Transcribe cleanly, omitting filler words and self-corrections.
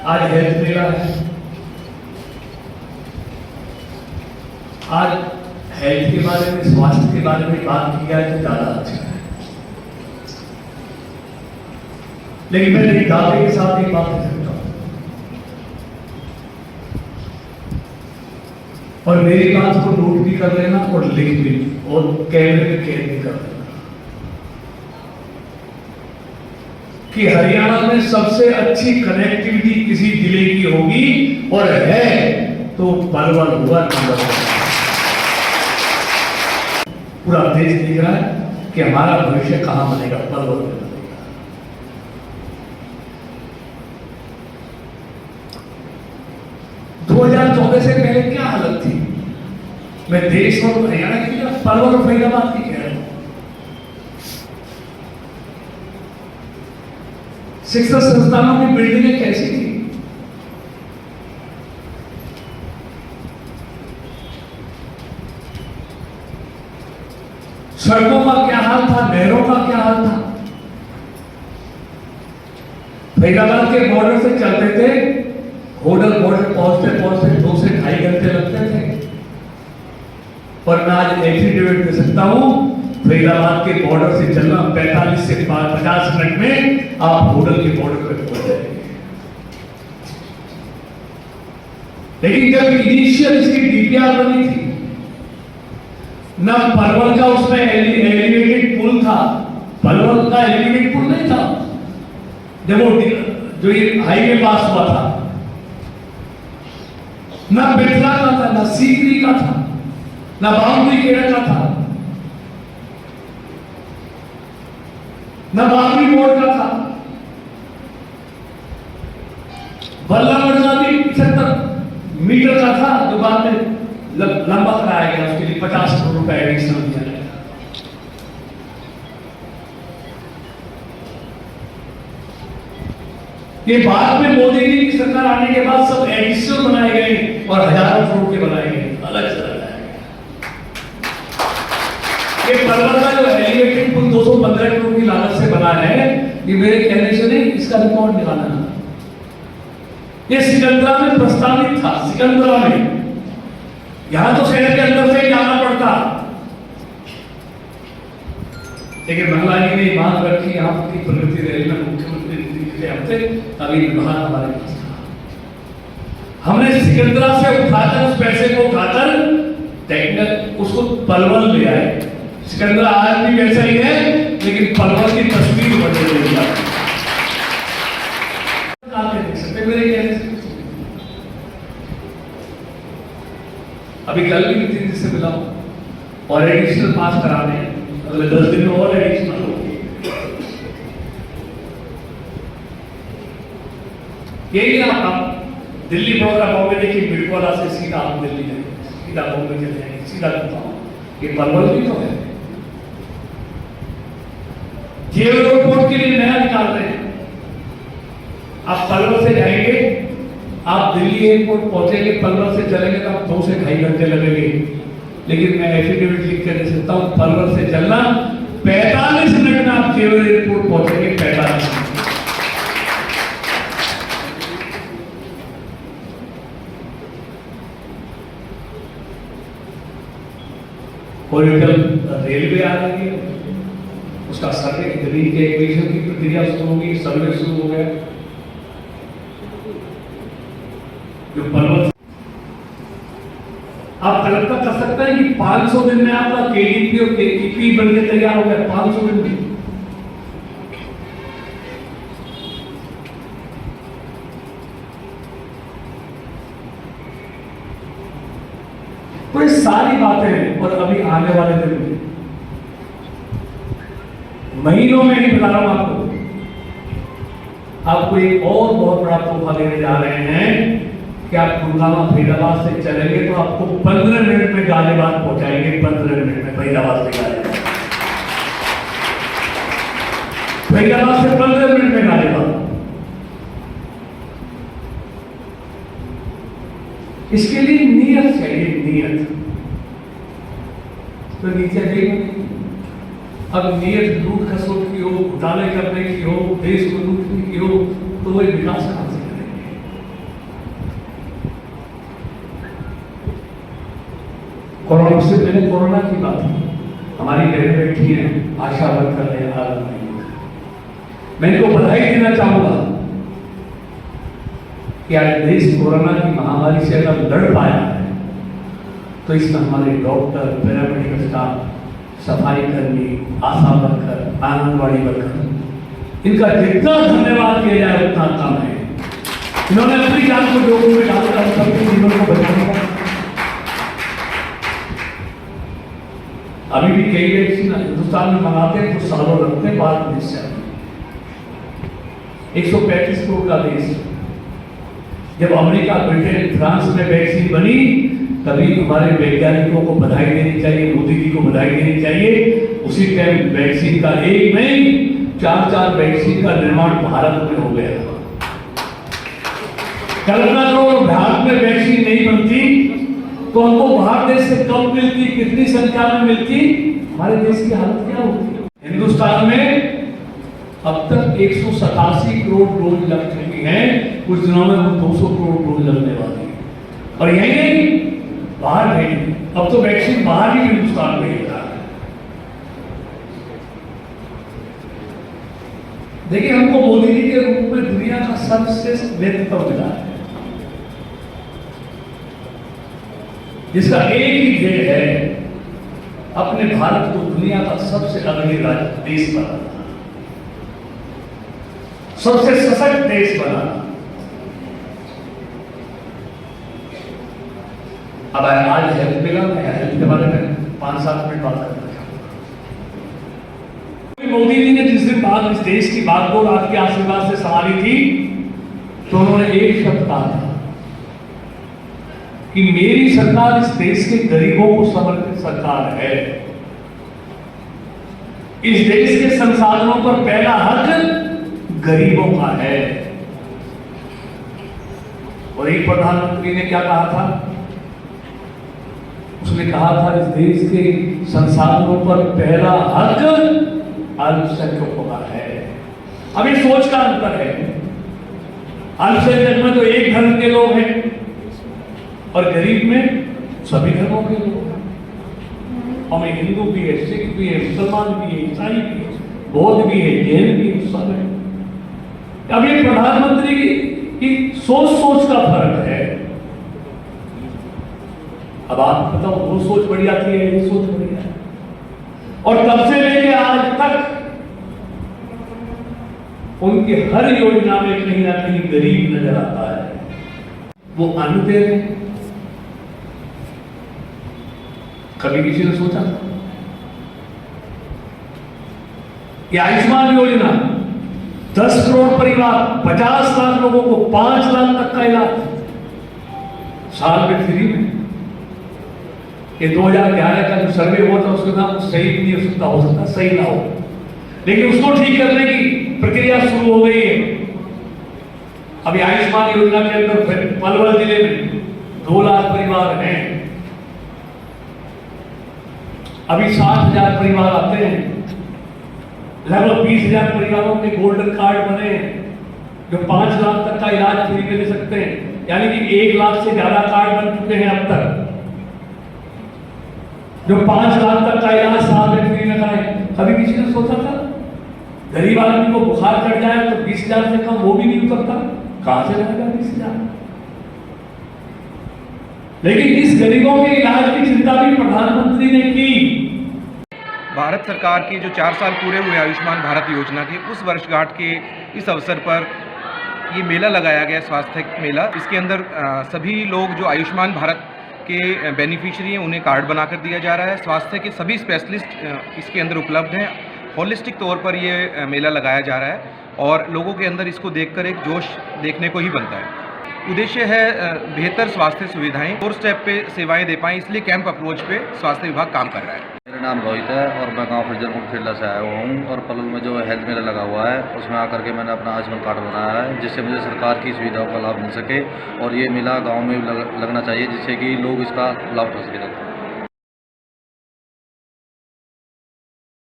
आज हेल्थ मेला है। आज हेल्थ के बारे में, स्वास्थ्य के बारे में बात की जाए तो ज्यादा अच्छा है। लेकिन मैं एक दावे के साथ एक बात कह सकता हूं, और मेरी बात को नोट भी कर लेना और लिख भी और कैमरे में कैद भी कर लेना कि हरियाणा में सबसे अच्छी कनेक्टिविटी किसी जिले की होगी और है तो पलवल हुआ नंबर 1। पूरा देश देख रहा है कि हमारा भविष्य कहां बनेगा, पलवल में बनेगा। दो 2014 से पहले क्या हालत थी, मैं देश और हरियाणा की पलवल और फरीदाबाद की कह रहा हूं। शिक्षा संस्थानों की बिल्डिंगें कैसी थी, सड़कों का क्या हाल था, नहरों का क्या हाल था। फरीदाबाद के बॉर्डर से चलते थे, होडल बॉर्डर पहुंचते पहुंचते 2 से 2.5 घंटे लगते थे। और मैं आज एफिडेविट दे सकता हूं, फरीदाबाद के बॉर्डर से चलना 45 से 50 मिनट में आप होडल के बॉर्डर पर पहुंच जाएंगे। लेकिन जब इनिशियल इसकी डीपीआर बनी थी, ना पलवल का उसमें एलिवेटेड पुल था, पलवल का एलिवेटेड पुल नहीं था जब वो जो ये हाईवे पास हुआ था, ना बिरला का था, ना सीकरी का था, ना बाउंड्री केड़ा का था, ना बाउंड्री बोर्ड का था। बल्लामड़ा भी 75 मीटर का था जो बाद में लंबा कराया गया, उसके लिए 50 करोड़ रुपए एडिशनल दिया गया। ये बाद में मोदी जी की सरकार आने के बाद सब एडिशनल बनाए गए और हजारों करोड़ के बनाए गए, अलग से लगाया गया। ये पलवल का जो एलिवेटेड पुल 215 करोड़ की लागत से बना है, ये मेरे कहने से नहीं, इसका रिकॉर्ड निकालना। ये सिकंदरा में प्रस्तावित था, सिकंदरा में, यहां तो शहर के अंदर से ही जाना पड़ता, लेकिन मंगला जी ने मांग रखी यहाँ की प्रगति रेल में मुख्यमंत्री के हफ्ते अभी विभाग हमारे पास था। हमने सिकंदरा से उठाकर उस पैसे को उठाकर टेक्निकल उसको पलवल ले आए। सिकंदरा आज भी वैसा ही है, लेकिन पलवल की तस्वीर बदल रही है। मेरे कहने से अभी कल भी 3 दिन से मिला और एडिशनल पास कराने, अगले 10 दिन में और एडिशनल होगी। यही आप दिल्ली प्रोग्राम बॉम्बे देखिए, बिरकोला से सीधा आप दिल्ली जाएंगे, सीधा बॉम्बे चले जाएंगे, सीधा ये पलवल भी तो है। जेल एयरपोर्ट के लिए नया निकाल रहे हैं, आप पलवल से जाएंगे, आप दिल्ली एयरपोर्ट पहुंचेंगे, पलवल से चलेंगे तो आप 2 से 2.5 घंटे लगेंगे। लेकिन मैं एफिडेविट लिख कर दे सकता हूं, पलवल से चलना 45 मिनट में आप जेवर एयरपोर्ट पहुंचेंगे, 45 मिनट। कॉरिडोर रेलवे आ रही है, उसका सर्वे जमीन के एक्विजिशन की प्रक्रिया शुरू होगी, सर्वे शुरू हो गया। जो पलवल आप कल्पना कर सकते हैं कि 500 दिन में आपका केडीपी और केपीपी बनके तैयार हो गया, 500 दिन में। तो ये सारी बातें और अभी आने वाले दिन में महीनों में ही बता रहा हूं आपको एक और बहुत बड़ा तोहफा देने जा रहे हैं कि आप गुड़गांव फरीदाबाद से चलेंगे तो आपको 15 मिनट में गाजियाबाद पहुंचाएंगे, 15 मिनट में फरीदाबाद से गाजियाबाद, फरीदाबाद से 15 मिनट में गाजियाबाद। इसके लिए नियत चाहिए, नियत। तो नीचे देखिए, अब नियत लूट खसोट की हो, घोटाले करने की हो, देश को लूटने की हो, तो वही विकास कहां से करेंगे। कोरोना से पहले कोरोना की बात है, हमारी घर बैठी है आशा वर्कर है, मैं इनको बधाई देना चाहूंगा कि आज देश कोरोना की महामारी से अगर लड़ पाया है तो इसमें हमारे डॉक्टर, पैरामेडिकल स्टाफ, सफाई कर्मी, आशा वर्कर, आंगनबाड़ी वर्कर, इनका जितना धन्यवाद किया जाए उतना कम है। इन्होंने अपनी जान को जोखिम में डालकर सबके जीवन को बचाया। अभी भी कई वैक्सीन हिंदुस्तान में मंगाते हैं तो सालों लगते हैं, बाद में से 135 करोड़ का देश। जब अमेरिका, ब्रिटेन, फ्रांस में वैक्सीन बनी तभी हमारे वैज्ञानिकों को बधाई देनी चाहिए, मोदी जी को बधाई देनी चाहिए। उसी टाइम वैक्सीन का एक नहीं 4 वैक्सीन का निर्माण भारत में हो गया। कल्पना करो भारत में वैक्सीन नहीं बनती तो हमको बाहर देश से कब मिलती, कितनी संख्या में मिलती, हमारे देश की हालत क्या होती। हिंदुस्तान में अब तक 187 करोड़ डोज लग चुकी हैं, कुछ दिनों में वो 200 करोड़ डोज लगने वाली है। और यही नहीं, बाहर नहीं, अब तो वैक्सीन बाहर ही हिंदुस्तान में ही रहा है। देखिए, हमको मोदी जी के रूप में दुनिया का सर्वश्रेष्ठ नेतृत्व मिला है, जिसका एक ही ध्येय है अपने भारत को दुनिया का सबसे अग्रणी देश बनाना, सबसे सशक्त देश बनाना। अब आज हेल्थ मिला, मैं हेल्थ के बारे में 5-7 मिनट बात करना चाहूंगा। मोदी जी ने जिस दिन बात इस देश की बागडोर आपके आशीर्वाद से संभाली थी तो उन्होंने एक शब्द कहा था कि मेरी सरकार इस देश के गरीबों को समर्पित सरकार है। इस देश के संसाधनों पर पहला हक गरीबों का है। और एक प्रधानमंत्री ने क्या कहा था, उसने कहा था इस देश के संसाधनों पर पहला हक अल्पसंख्यकों का है। अब इस सोच का अंतर है, अल्पसंख्यक में तो एक धर्म के लोग हैं और गरीब में सभी धर्मों के लोग हैं। हमें हिंदू भी है, सिख भी है, मुसलमान भी है, ईसाई भी है, बौद्ध भी है, जैन भी है, सब है। अब ये प्रधानमंत्री की सोच का फर्क है। अब आप बताओ, वो सोच बढ़िया थी, ये सोच बढ़िया है। और तब से लेके आज तक उनकी हर योजना में कहीं ना कहीं गरीब नजर आता है। वो अन्न दे रहे हैं। कभी किसी ने सोचा कि आयुष्मान योजना 10 करोड़ परिवार, 50 लाख लोगों को 5 लाख तक का इलाज साल में फ्री में। ये 2011 का जो सर्वे हुआ था उसके नाम सही नहीं हो सकता सही ना हो, लेकिन उसको ठीक करने की प्रक्रिया शुरू हो गई है। अभी आयुष्मान योजना के अंदर पलवल जिले में 2 लाख परिवार हैं। अभी 60,000 परिवार आते हैं, लगभग 20,000 परिवारों के गोल्डन कार्ड बने हैं जो 5 लाख तक का इलाज फ्री में ले सकते हैं। यानी कि 1 लाख से ज्यादा कार्ड बन चुके हैं अब तक, जो 5 लाख तक का इलाज साल में फ्री में कराए। कभी किसी ने सोचा था गरीब आदमी को बुखार चढ़ जाए तो 20,000 से कम वो भी नहीं उतरता, कहां से लाएगा 20,000। लेकिन इस गरीबों के इलाज की चिंता भी प्रधानमंत्री ने की। भारत सरकार के जो 4 साल पूरे हुए आयुष्मान भारत योजना के, उस वर्षगांठ के इस अवसर पर ये मेला लगाया गया, स्वास्थ्य मेला। इसके अंदर सभी लोग जो आयुष्मान भारत के बेनिफिशियरी हैं उन्हें कार्ड बनाकर दिया जा रहा है। स्वास्थ्य के सभी स्पेशलिस्ट इसके अंदर उपलब्ध हैं। होलिस्टिक तौर पर ये मेला लगाया जा रहा है और लोगों के अंदर इसको देखकर एक जोश देखने को ही बनता है। उद्देश्य है बेहतर स्वास्थ्य सुविधाएं डोर स्टेप पे सेवाएं दे पाएँ, इसलिए कैंप अप्रोच पे स्वास्थ्य विभाग काम कर रहा है। मेरा नाम रोहित है और मैं गांव फिजरपुर खेला से आया हुआ हूँ और पलवल में जो हेल्थ मेला लगा हुआ है उसमें आकर के मैंने अपना आयुष्मान कार्ड बनाया है, जिससे मुझे सरकार की सुविधाओं का लाभ मिल सके। और ये मेला गाँव में लगना चाहिए जिससे कि लोग इसका लाभ उठा सके।